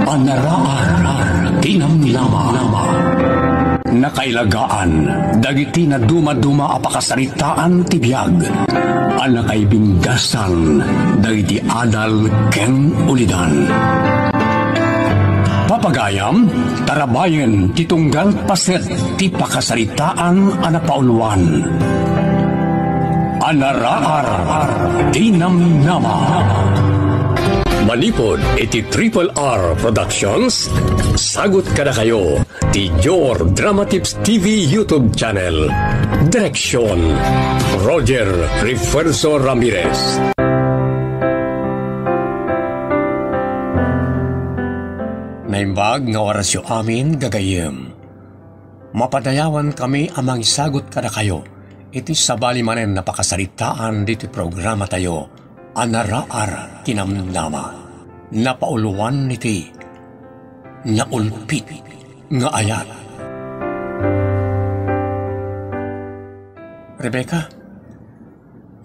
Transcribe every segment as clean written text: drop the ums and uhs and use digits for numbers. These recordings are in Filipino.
Anaraan, tinamnama. Nakailagaan, dagiti na dumaduma apakasaritaan tibiyag. Anakay binggasan, dagiti adal ken ulidan. Papagayam, tarabayen, titunggal paset, ti pakasaritaan anapauluan. Anaraar, tinamnama. Manipod iti Triple R Productions. Sagot kada kayo ti Your Drama Tips TV YouTube channel. Direksyon Roger Refuerzo Ramirez. Naimbag nga orasyo amin gagayem. Mapadayawan kami amang sagot kada kayo. Iti sabali manen napakasaritaan dito programa tayo. Anaraar tinamnama. Napauluan niti. Naulpit nga ayat. Rebecca,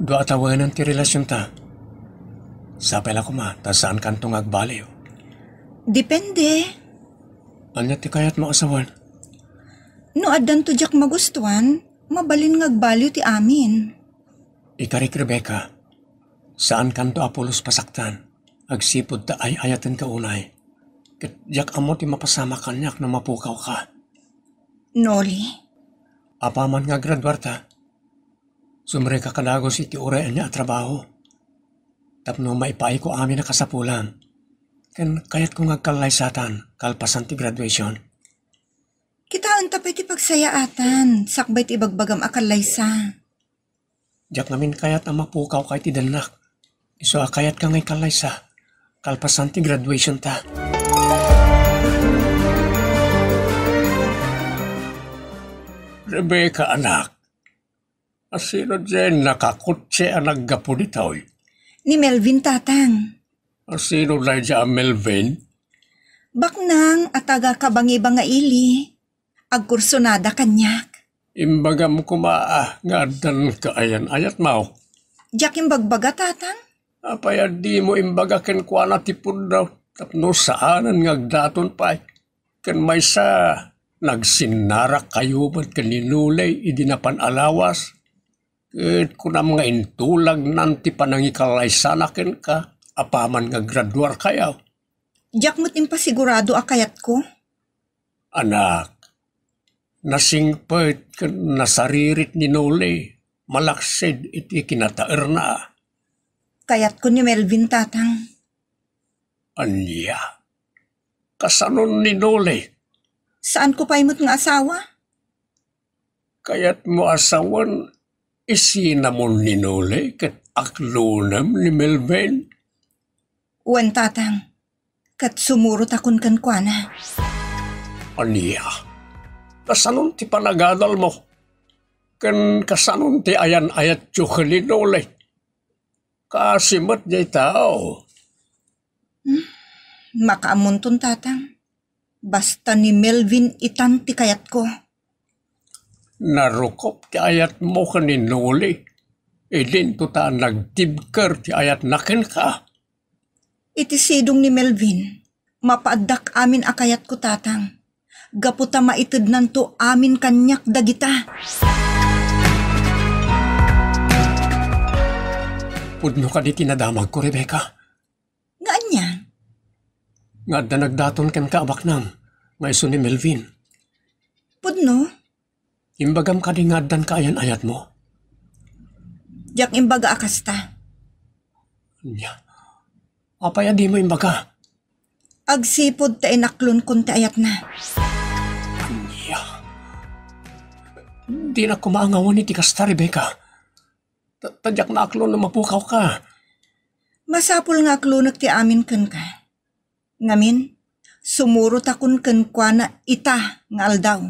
doa tawanan ti relasyon ta. Sapela ko ma, ta saan kantong agbaliw? Depende. Anya ti kayat mo asawan? No addan to jak magustuhan, mabalin ngagbaliw ti amin. Ikarik Rebecca, saan kanto apulos pasaktan? Agsipod ta ay ayatan ka unay. Ket jak amo ti mapasama kanyak na mapukaw ka. Noli. Apaman nga graduar ta. Sumre ka kalagos iti uray niya at trabaho. Tapno maipay ko amin na kasapulan. Ken kayat ko ngagkalaysatan kalpasan ti graduation. Kitaan tapay ti pagsayaatan, sakbay ti bagbagam akalaysa. Jak namin kayat ang mapukaw kay ti danak. Iso kayat ka ngay kalaysa. Kalpasan ti graduation ta. Rebecca anak. Asino dyan nakakutse ang naggapo ditoy? Ni Melvin tatang. Asino na dyan Melvin? Baknang ataga kabangi-banga ili. Agkursunada kanyak. Imbagam kumaa nga dan kaayan ayat mau. Jak imbagbaga tatang? Apaya di mo imbaga ken kuana tipod daw. Tapno saanan ngagdaton pa. Ken may sa nagsinarak kayo ba't kaninulay idinapan alawas. Ket kuna mga intulag nanti panangikalaysa ken ka. Apaman nga graduar kayaw. Jak mo't impasigurado akayat ko? Anak, nasingpet ken nasaririt ni Nolay. Malaksid iti kinataer na. Kayat ko ni Melvin tatang. Anya, kasanon ni Nolay? Saan ko pa imot ng asawa? Kayat mo asawan, isinamon ni Nolay ket aklunam ni Melvin. Uwan tatang, kat sumurot akon kan kuana. Anya, kasanon ti panagadal mo? Ken kasanon ti ayan ayat tiyukan ni Nolay? Kasimat jay tao. Makaamunton tatang. Basta ni Melvin itan ti kayat ko. Narukop ti ayat mo ka ni Nolay. Idin to ta nagtibker ti ayat naken ka. Iti sidong ni Melvin. Mapaadak amin akayat ko tatang. Gaputa maitid nanto amin kanyak dagita. Pudno ka di tinadamag ko, Rebecca. Nga niya? Nga da nagdaton ken kaabak nam, nga iso ni Melvin. Pudno? Imbagam ka di nga dan kaayan ayat mo. Jak imbaga akasta. Nya, apaya di mo imbaga? Agsipod ta inaklon kun ta ayat na. Nya, di na kumaangawan iti kasta, Rebecca. Tadyak na aklon na mapukaw ka. Masapul nga aklonag ti amin ken ka. Ngamin, sumurot akon ken kuana ita nga aldaw.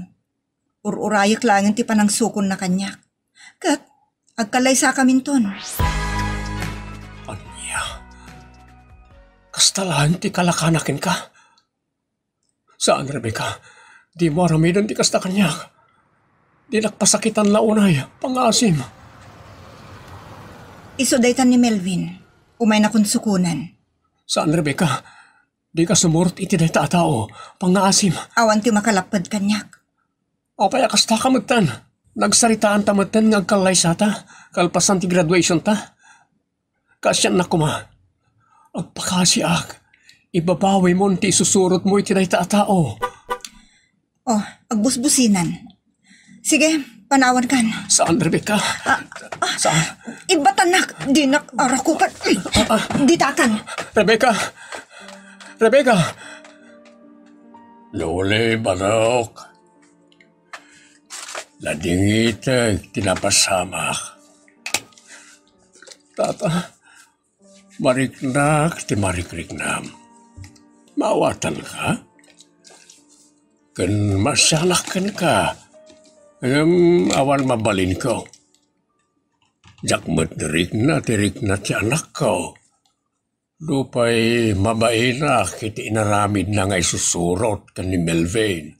Ururayak langin ti panangsukon na kanyak. Kat, agkalaysa kaminton. Anya, kastalaan ti kalakanakin ka. Saan, Rebecca? Di mo aramidan ti kasta kanyak. Di nakpasakitan launay, pangasim. Isodaytan ni Melvin. umay na kunsukunan. Saan, Rebecca? Di ka sumurot iti day tao, pangaasim. Awan ti makalapad kanyak. Apay akasta ka magtan. Nagsaritaan ta magtan ngagkalay sa ta, kalpasan ti graduation ta. Kasyan na kuma. Agpakasiak. Ibabawi mo ti susurot mo iti day tao. Oh, agbusbusinan. Sige, panawan kan. Saan, Rebecca? Saan? Ibatanak, dinak arakupan. Ditatan. Rebecca! Rebecca! Luli, Barok. Ladingitag, tinapasamak. Tata, mariknak, ti marikriknam. Maawatan ka? Kan masyalakan ka. Awan mabalin ko. Jakmat derik na ti anak ko. Lupay mabaina kiti inaramid na ngay susurot kan ni Melvin.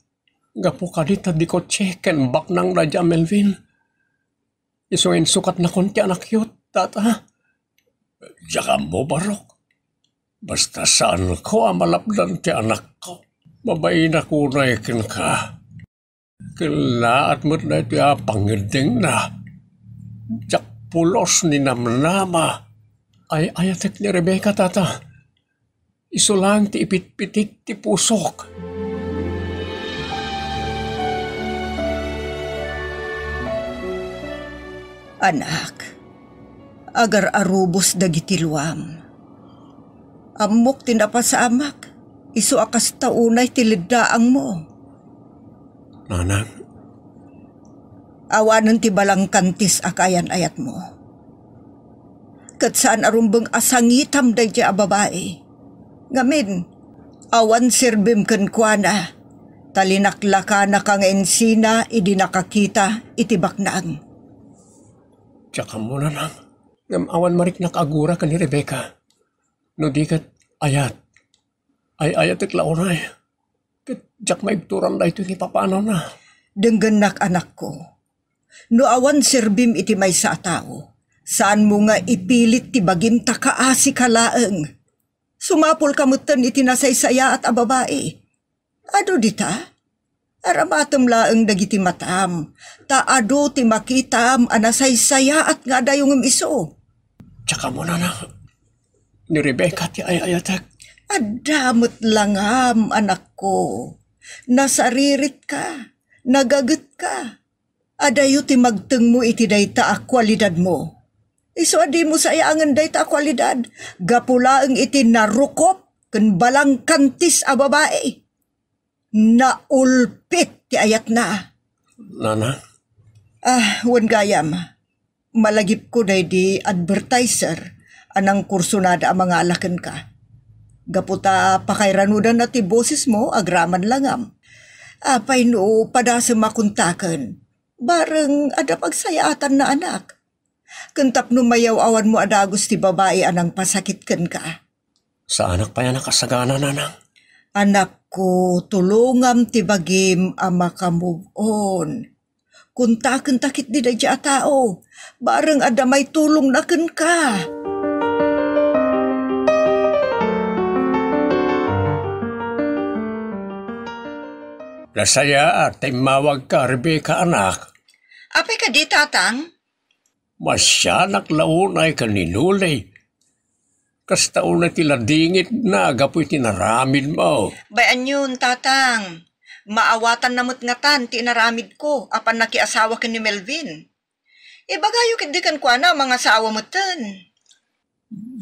Gapo ka dita di ko checken bak nang radya Melvin. Isuin sukat na konti anak yut, tata. Jakam mo, Barok. Basta saan ko amalapdan ti anak ko. Mabaina ko na ikin ka. Kalaat mo na iti pangedeng na. Jak pulos ni namnama. Ay ayatek ni Rebecca, tata. Iso lang ti ipit-pitik ti pusok. Anak, agar arubos dagiti luam. Amok tinapasamak, iso akas taunay tiliddaang mo. Nanang, Awanan ti balang kantis akayan ayat mo. Kat saan arumbang asangitam day a babae. Ngamin, awan sirbim ken kuana, talinaklaka na kang ensina idi nakakita itibak naang. tsaka mo nanang. Ngam awan marik nakagura ka ni Rebecca. No di kat ayat. Ay ayat at launay. Kat jak maibturan da ito ni papano na. Denggenak anak ko. No awan sirbim iti may sa tao. Saan mo nga ipilit ti bagim takaasi kalaeng. Sumapol kamutan iti nasaysaya at ababae. Ado dita? Aramatom laeng dagiti matam. Taado ti makitam anasaysaya at nga dayong iso. Tsaka mo na ni Rebecca ti ay ayatak. Adamot langam anak ko. Nasaririt ka. Nagaget ka. Adayo ti magteng mo iti dayta a kwalidad mo. Iso adi mo sayangan dayta a kwalidad. Gapulaeng iti narukop ken balang kantis a babae. Naulpit ti ayat na. Nana? Wan gayam. Malagip ko day di advertiser anang kursunada ang mga alaken ka. Gaputa pakairanudan na ti boses mo agraman langam. Apay no pada sa makuntaken. Bareng ada pagsayatan na anak. Kentap no mayaw awan mo adagos ti babae anang pasakitken ka. Sa anak pa yan nakasagana, nanang. Anak ko, tulungam ti bagim ang makamove on. Kuntaken takit di dadya tao. Bareng ada may tulong na ken ka. Nasaya at mawag ka, Rebecca, anak. Apay ka di tatang? Masyanak launay ka ninulay. Kastaon na tila dingit na agapoy tinaramid mo. Bayan yun, tatang. Maawatan namot nga tan, tinaramid ko, apan nakiasawa ka ni Melvin. Ibagayo kindikan ko na mga asawa mo tan.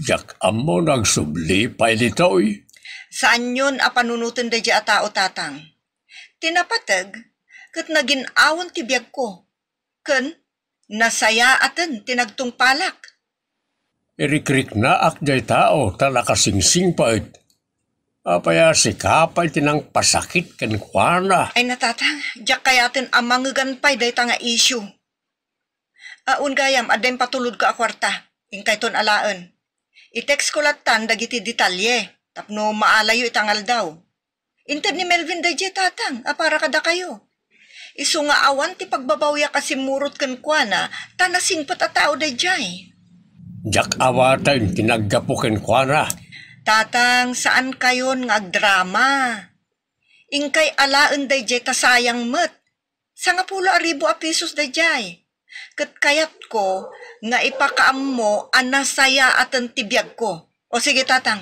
Jak amo nagsubli pa ditoy. Saan yun apanunutan da dya tao, tatang? Tinapatag, kat naging awon ti biyag ko. Ken, nasaya aten tinagtong palak. Irikrik na akday tao talakasingsing pa it. Apaya si kapay tinang pasakit kan kuana. Ay natatang, diyak kayatin amangagan pa'y day nga issue. Aun gayam, adem patulod ka akwarta, ingkay ton alaan. I-text ko latan dagiti detalye, tapno maalayo itangal daw. Inted ni Melvin day tatang, apara kada kayo. Isu nga awan ti pagbabawya kasi murot kan kuana, tanasing patatao day jay. Jak awatan tinaggapukin kwa na. Tatang, saan kayon nga agdrama? Ingkay alaan day jay tasayang met. Sa nga 10,000 a pisos day jay. Kat kayat ko nga ipakaam mo anasaya at ang tibiyag ko. O sige tatang.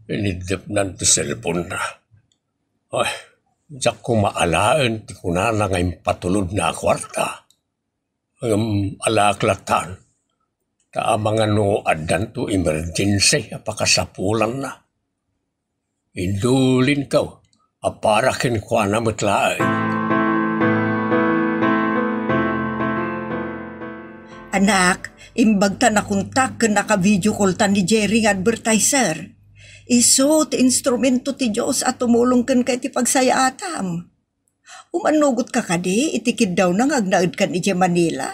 Inidip nan ti cellphone na. Ay, jak ko maalaan ti kunana ngayong patulod na kwarta. Alaklatan. Ta mga no adan to emergency apakasapulan na. Idulin ka, aparakin ko na matlaay. Anak, imbagta na kontak ka naka-video call ta ni Jerry nga advertiser. Iso ti instrumento ti Diyos at tumulong kan kay ti pagsaya atam. Umanugot ka kadi, itikid daw na ngagnaid kan ije Manila.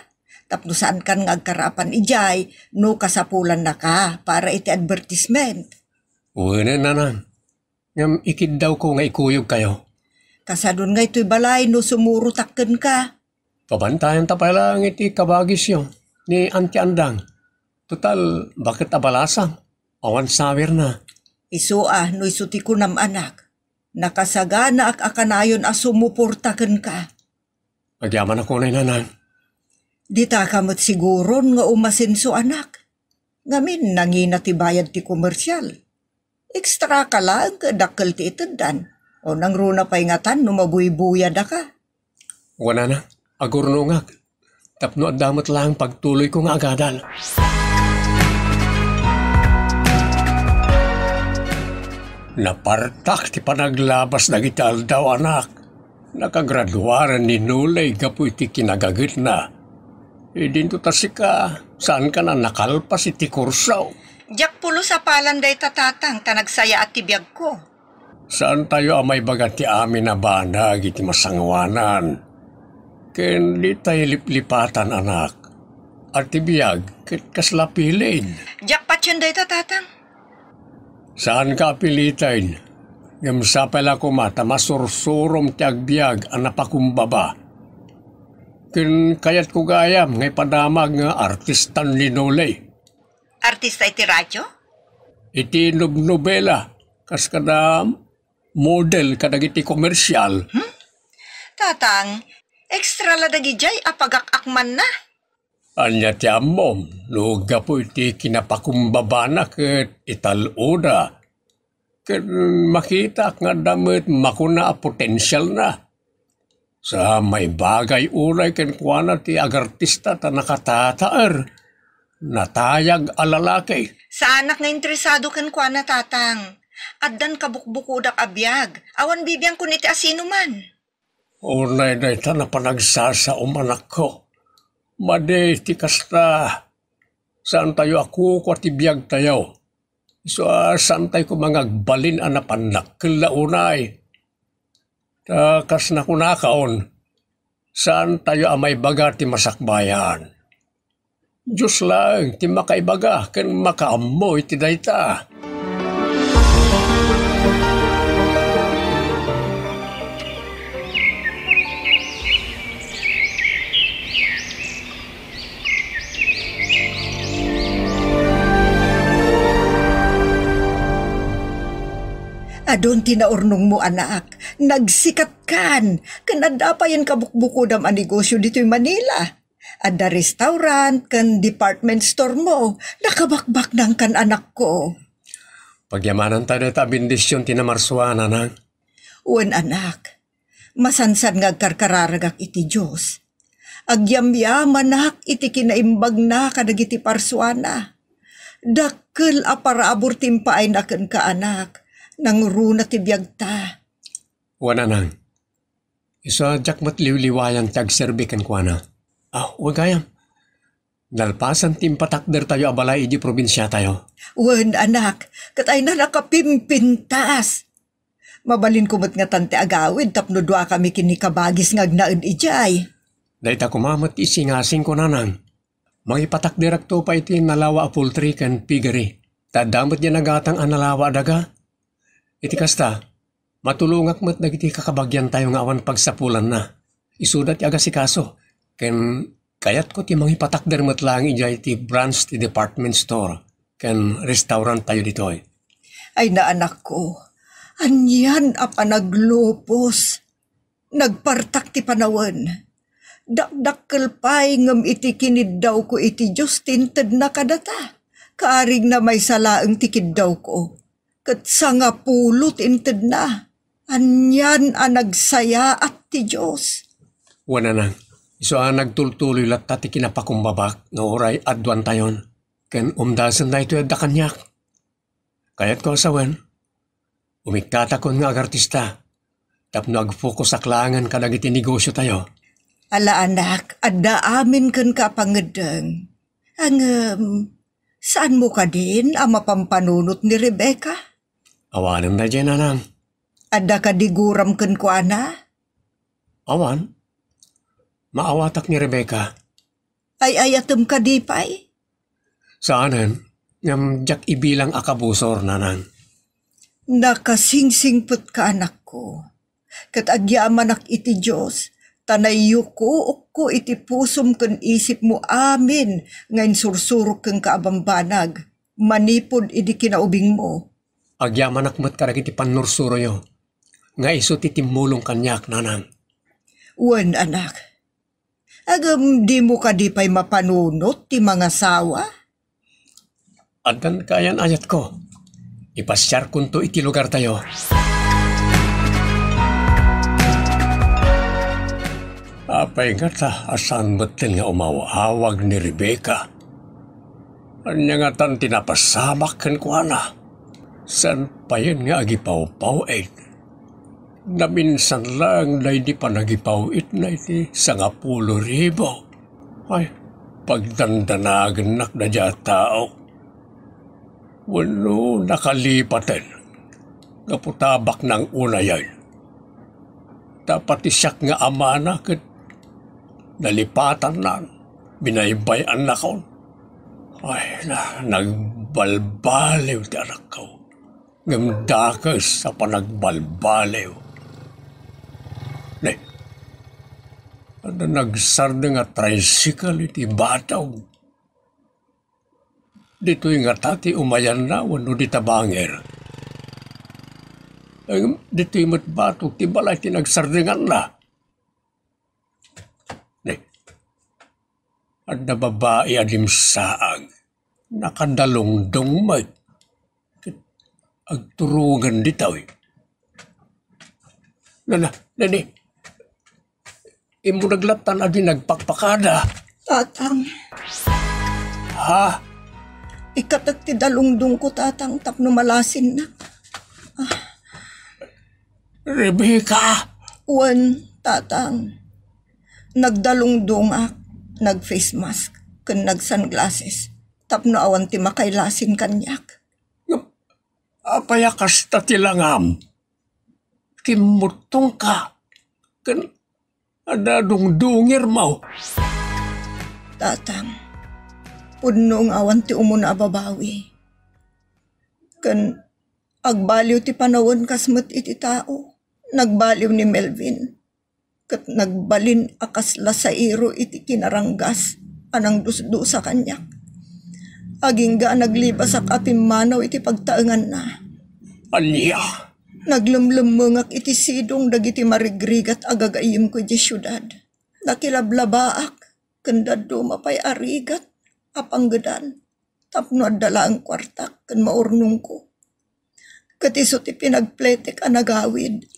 Tapno saan kan ngagkarapan ijay, no kasapulan na ka para iti advertisement. Uwi na nanan. Ngam ikid daw ko nga ikuyog kayo. Kasadun nga ito'y balay no sumurutakken ka. Pabantayan ta pala ang iti kabagis yun ni Auntie Andang. Total, bakit abalasang? Awan sawer na. Iso no isuti ko nam anak. Nakasagana ak akanayon sumuportaken ka. Pagyaman ako na nanan. Di ta kamot siguron nga umasinso anak. Ngamin nangina ti bayad ti komersyal. Ekstra ka lang dakkel ti itendan. O nang runa pa ingatan no mabuy-buya da ka. Wala na, agurno nga. Tapno at damot lang pagtuloy ko nga agadal. Napartak ti panaglabas na gital daw anak. Nakagraduaran ni Nulay gapu iti kinagagit na. Dinto tasika, saan ka na nakalpas iti kursaw? Jak pulo sa palanday tatatang tanagsaya at tibiyag ko. Saan tayo amay bagat ti amin na banag iti masangwanan? Ken di tayo liplipatan anak. At tibiyag, ket kaslapilin. Jak patyanday tatatang. Saan ka apilitain? Gamsa pala ko mata masursurom ti agbiag ang napakumbaba. Ken kayat ko gayam ngay padamag nga artistan ni Nolay. Artista iti radyo? Iti nobela, kas kada model kadagiti komersyal. Tatang, ekstra la dagi jay apagakakman na. Anya ti amom, luga po iti kinapakumbaba na ket italoda. Ket makita nga damit makuna a potensyal na. Sa may bagay unay ken kuana ti agartista ta nakatataer. Natayag alalaki. Sa anak nga interesado ken kuana tatang. Addan kabukbukudak abiyag. Awan bibiyang kuniti asino man. Unay na ita na panagsasa umanak ko. Made ti kasta. Saan tayo ako ko ti biyag tayo. So saan tayo ko mga agbalin anapanak kila unay. Kas na kunakaon. Saan tayo amay baga ti masakbayan. Diyos lang ti makaibaga ken makaamoy ti dayta. Adon tinaurnong mo anak, nagsikat kan, kanadapayan kabukbukudam ang negosyo dito'y Manila. Ada restaurant, kan department store mo, nakabakbak ng kan anak ko. Pagyamanan tayo ta bendisyon tinamarsuan anak. Uwan anak, masansan nga karkararagak iti Diyos. Agyamyaman anak iti kinaimbag na kadagiti parsuana. Dakkel aparabor timpaay na kan ka anak. Nang runa ti biyagta. Wana nang. Isa jak matliwliwayang tagserbikan kwa na. Huwag kayam. Nalpasan timpatakder tayo abalay iji probinsya tayo. Wan anak, katay na nakapimpintas. Mabalin kumot nga tante agawid tapno dua kami kinikabagis ngagnaid ijay. Dahita kumamat isingasing ko nanang. Mangipatakderak to pa iti nalawa apultri kan pigari. Tadamot niya nagatang analawa daga. Iti kasta, matulungak mo't nagiti kakabagyan tayo nga awan pagsapulan na. Isudat yaga si kaso, ken Kayat ko ti mangipatakder matlang ijay ti branch ti department store ken restaurant tayo ditoy. Ay na anak ko, anyan a panaglupos. Nagpartak ti panawan. Dakdakkel pay ngem iti kinid daw ko iti Diyos tinted na kadata. Kaarig na may salaeng tikid daw ko. Kat sanga pulot inted na. Anyan a nagsaya at ti Diyos. Wana nang. Iso nagtultuloy latta ti kinapakumbabak nga oray adwan tayon. Ken umdasan na ito yadda kanyak. Kayat ko asawen. Umiktatakon nga agartista. Tapno agfokus aklangan kadag iti negosyo tayo. Ala anak, adda amin kan kapangedeng. Ang saan mo ka din ang mapampanunot ni Rebecca? Awanan na dyan anang. Adda ka diguram kan ko ana? Awan. Maawatak ni Rebecca. Ay ayatem ka di pay? Saanan, ngam jak ibilang akabusor nanang. Nakasingsingput ka anak ko. Kat agyaman ak iti Diyos, tanayo ko ko iti pusom kan isip mo amin ngayon sursurok kang kaabambanag, manipod iti kinaubing mo. Agyaman ak mat karag iti panursuro yo, nga iso titimulong kanyak nanang. Wan anak, agam di mo ka di pa'y mapanunot ti mga sawa? Adan kayan ayat ko, ipasyar kunto iti lugar tayo. Apay nga ta, asan batin nga umawawag ni Rebecca. Anya nga tan tinapasamak kan kuana. San pa yun nga agipaw-paw na minsan lang na hindi pa nagipawit na iti 10,000. Ay, pagdandanagan nak na dya tao. Wano nakalipatin. Kaputabak ng una yan. Dapat isyak nga amana kat nalipatan na. Binaybayan na ko. Ay, nagbalbaliw ti anak ko. Ngamdakas sa panagbalbaliw. Nagsarda nga tricycle iti bataw. Dito'y nga tati umayan na wano di tabanger. Dito'y matbatok ti balay ti nagsardingan na. At na babae adim saag. Nakadalongdong mat. Agturugan dito'y. Nani. Imo naglatan adi nagpakpakada. Tatang, Ha? ikatat ti dalungdong ko tatang tapno malasin na. Rebecca! Wan, tatang. Nagdalungdong ak, nag-face mask, kun nag-sunglasses. Tapno awan ti makailasin kanyak. Apayakas ta tilangam. Kimutong ka. Kan adadungdungir mo. Tatang, punong awan ti umuna ababawi. Kan agbaliw ti panawon kasmet iti tao. Nagbaliw ni Melvin. Kat nagbalin akasla sa iro iti kinaranggas. Anang dusdusa kanyak. Agingga naglibas ak apimanaw iti pagtaengan na. Anya? Naglemlemengak iti sidong dagiti marigrigat agagayim ko di syudad. Nakilablabaak, kendado mapay arigat, apanggedan, tapno adala ang kwartak, ken maurnong ko. Katisot ipinagpletek anagawid.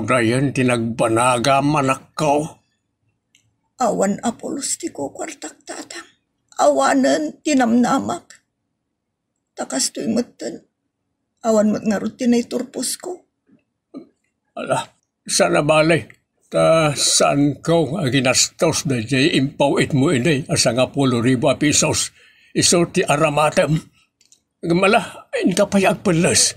Dayan tinagbanaga manak ko. Awan apolos ti ko kwartak tatang. Awanan tinamnamak. Takas to'y matan. Awan mat nga rutinay turpos ko. Ala, sana balay. Ta saan ko aginastos na jay impawit mo inay asa nga 10,000 pesos. Iso ti aramatem. Gamala, ayin ka payag pelas.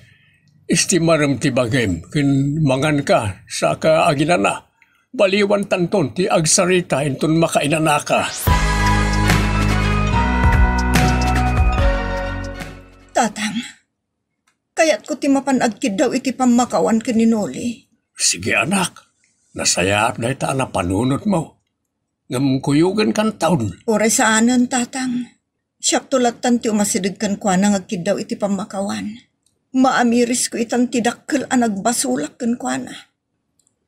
Istimaram ti bagem. Kin mangan ka sa ka aginana. Baliwan tanton ti agsarita inton makainanaka. Tatang, kaya't ko ti mapanagkid daw iti pamakawan kaninoli. Sige anak, nasayap na ita na panunot mo. Ngamkuyugan kan taon. Oray saanan, tatang. Siyak tulatan ti umasidig kan kwa na ngagkidaw iti pamakawan. Maamiris ko itan tidakkel ang nagbasulak kan kwa na.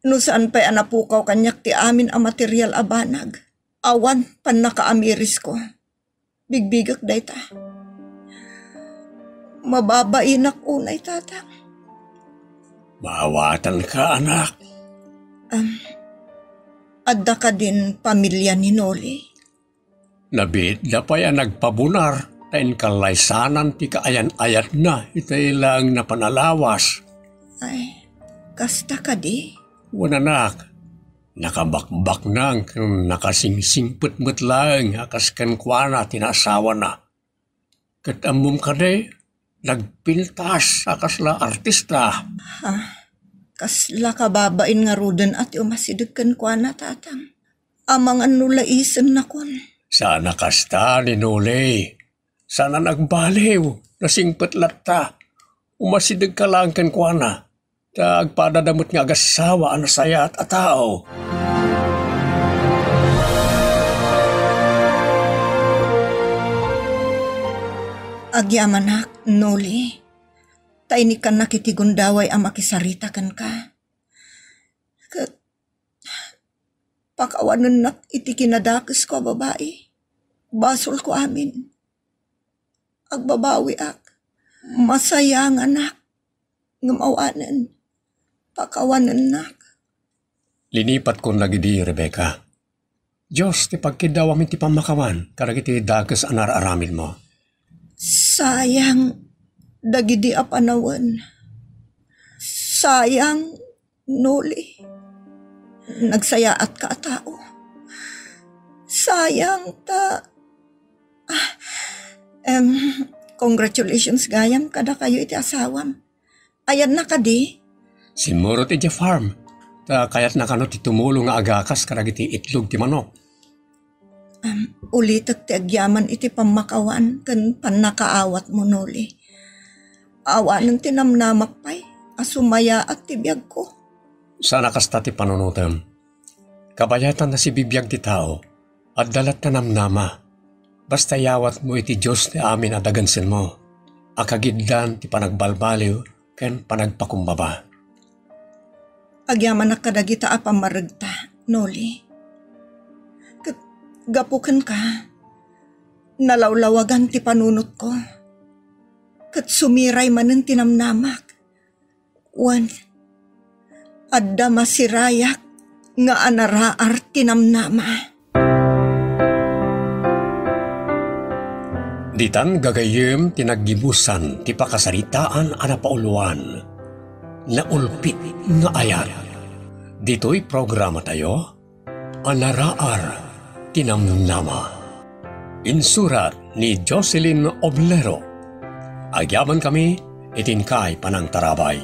No saan pa'y anapukaw kanyak ti amin ang material abanag. Awan pan nakaamiris ko. Bigbigak day ta. Mababainak unay, tatang. Maawatan ka, anak. Adda ka din pamilya ni Noli. Nabit na pa'y nagpabunar. Tain kalaysanan ti kaayan-ayat na. Itay lang napanalawas. Ay, kasta ka di? Wananak. Nakabakbak nang nakasingsingput mo't lang akas kankwana tinasawa na. Katamum ka day, nagpintas akas la artista. Ha? Kasla ka babain nga rudan at umasidig kan kwa na, tatang. Amang anulaisan na kon. Sana kasta ni Nolay. Sana nagbaliw, nasingput latta. Umasidig ka lang kankwana. Agpadadamot nga agasawa ang saya at atao. Agyamanak, Noli. Taini kan nakitigundaway ang makisarita kan ka. Kat pakawanan nak iti kinadakis ko, babae. Basol ko amin. Agbabawi ak. Masayang anak. Ngamawanan. Pakawanan nak. Linipat ko nagidi, Rebecca. Diyos, ti pagkidaw amin ti pamakawan, karag iti dagas anaraaramin mo. Sayang, dagidi apanawan. Sayang, Noli. Nagsayaat ka tao. Sayang ta. Congratulations gayam kada kayo iti asawam. Ayan na ka di. Simuro ti farm. Ta kayat nakano ti tumulong nga agakas karag iti itlog ti manok. Ulitak ti agyaman iti pamakawan kan panakaawat mo, Noli. Awanan ti namnamak pa'y asumaya at ti biyag ko. Sana kasta ti panunutem. Kabayatan na si bibiyag ti tao at dalat na namnama. Basta yawat mo iti Diyos ti amin at dagansin mo. Akagiddan ti panagbalbaliw ken panagpakumbaba. Agyaman na kadagita apamaragta, Noli. Gapukan ka. Nalawlawagan ti panunot ko. Kat sumiray manen tinamnamak. Wan, adda masirayak nga anaraar tinamnama. Ditan gagayem tinaggibusan ti pakasaritaan anapauluan. Naulpit nga ayat. Dito'y programa tayo, Anaraar Tinamnama. Insurat ni Jocelyn Oblero. Agyaman kami, itingkay panang tarabay.